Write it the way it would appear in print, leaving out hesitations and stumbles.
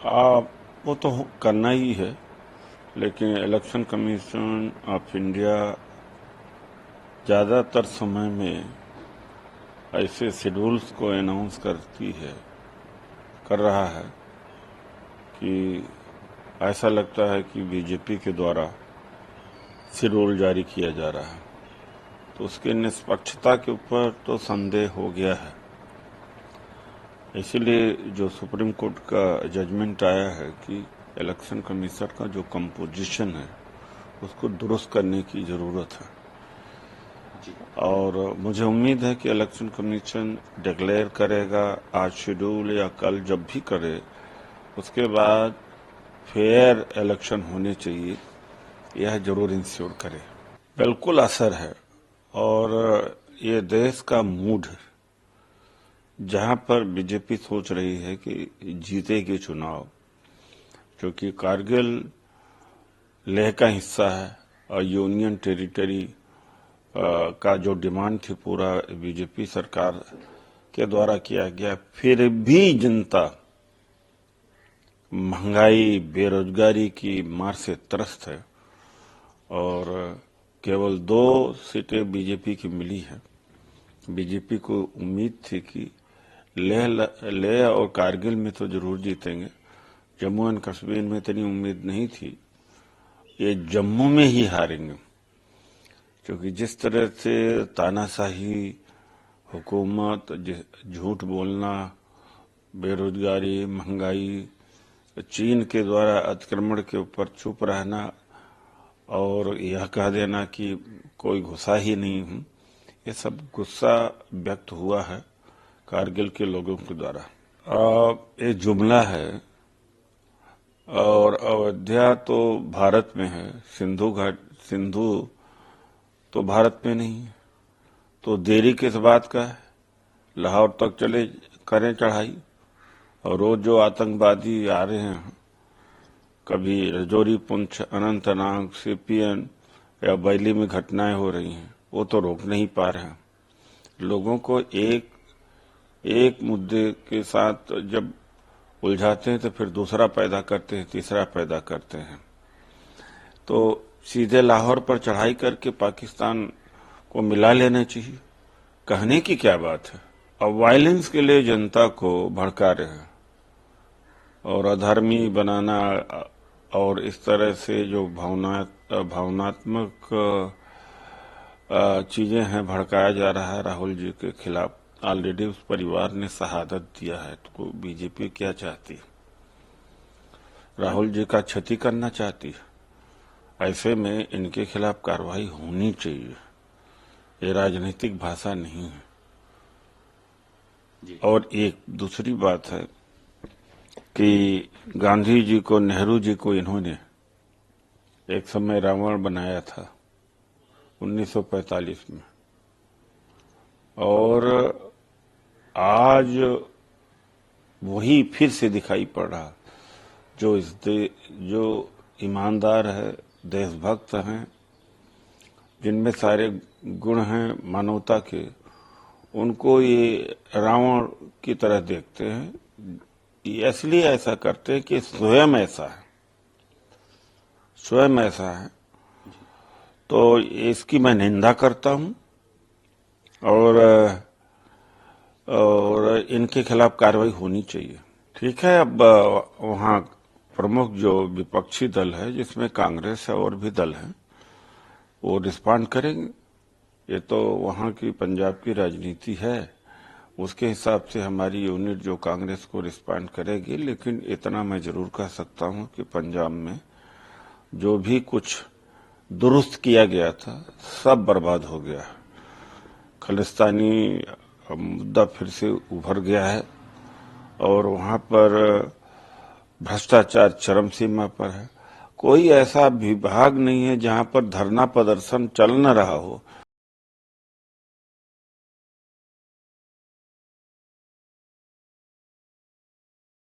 वो तो करना ही है, लेकिन इलेक्शन कमीशन ऑफ इंडिया ज़्यादातर समय में ऐसे शेड्यूल्स को अनाउंस कर रहा है कि ऐसा लगता है कि बीजेपी के द्वारा शेड्यूल जारी किया जा रहा है, तो उसके निष्पक्षता के ऊपर तो संदेह हो गया है। इसीलिए जो सुप्रीम कोर्ट का जजमेंट आया है कि इलेक्शन कमीशन का जो कंपोजिशन है उसको दुरुस्त करने की ज़रूरत है, और मुझे उम्मीद है कि इलेक्शन कमीशन डिक्लेयर करेगा आज शेड्यूल या कल, जब भी करे उसके बाद फेयर इलेक्शन होने चाहिए, यह जरूर इंश्योर करे। बिल्कुल असर है, और ये देश का मूड है जहां पर बीजेपी सोच रही है कि जीतेगी चुनाव, क्योंकि कारगिल लेह का हिस्सा है और यूनियन टेरिटरी का जो डिमांड थी पूरा बीजेपी सरकार के द्वारा किया गया, फिर भी जनता महंगाई बेरोजगारी की मार से त्रस्त है, और केवल 2 सीटें बीजेपी की मिली है। बीजेपी को उम्मीद थी कि लेह और कारगिल में तो जरूर जीतेंगे, जम्मू एंड कश्मीर में इतनी उम्मीद नहीं थी, ये जम्मू में ही हारेंगे, क्योंकि जिस तरह से तानाशाही हुकूमत, झूठ बोलना, बेरोजगारी, महंगाई, चीन के द्वारा अतिक्रमण के ऊपर चुप रहना और यह कह देना कि कोई घुसा ही नहीं हूं, ये सब गुस्सा व्यक्त हुआ है कारगिल के लोगों के द्वारा। ये जुमला है, और अयोध्या तो भारत में है, सिंधु तो भारत में नहीं है, तो देरी किस बात का है? लाहौर तक चले करें चढ़ाई, और रोज जो आतंकवादी आ रहे हैं, कभी रजौरी, पुंछ, अनंतनाग, सीपीएन या बरेली में घटनाएं हो रही हैं, वो तो रोक नहीं पा रहे हैं। लोगों को एक मुद्दे के साथ जब उलझाते हैं तो फिर दूसरा पैदा करते हैं, तीसरा पैदा करते हैं। तो सीधे लाहौर पर चढ़ाई करके पाकिस्तान को मिला लेना चाहिए। कहने की क्या बात है? अब वायलेंस के लिए जनता को भड़का रहे हैं और अधर्मी बनाना, और इस तरह से जो भावनात्मक चीजें हैं भड़काया जा रहा है राहुल जी के खिलाफ। ऑलरेडी उस परिवार ने शहादत दिया है, तो बीजेपी क्या चाहती है? राहुल जी का क्षति करना चाहती है। ऐसे में इनके खिलाफ कार्रवाई होनी चाहिए, ये राजनीतिक भाषा नहीं है। और एक दूसरी बात है कि गांधी जी को, नेहरू जी को इन्होंने एक समय रावण बनाया था 1945 में, और आज वही फिर से दिखाई पड़ रहा। जो ईमानदार है, देशभक्त हैं, जिनमें सारे गुण हैं मानवता के, उनको ये रावण की तरह देखते हैं। इसलिए ऐसा करते हैं कि स्वयं ऐसा है। तो इसकी मैं निंदा करता हूं, और इनके खिलाफ कार्रवाई होनी चाहिए। ठीक है, अब वहां प्रमुख जो विपक्षी दल है, जिसमें कांग्रेस है और भी दल है, वो रिस्पॉन्ड करेंगे। ये तो वहां की पंजाब की राजनीति है, उसके हिसाब से हमारी यूनिट जो कांग्रेस को रिस्पॉन्ड करेगी। लेकिन इतना मैं जरूर कह सकता हूं कि पंजाब में जो भी कुछ दुरुस्त किया गया था सब बर्बाद हो गया। खालिस्तानी मुद्दा फिर से उभर गया है, और वहां पर भ्रष्टाचार चरम सीमा पर है। कोई ऐसा विभाग नहीं है जहां पर धरना प्रदर्शन चल न रहा हो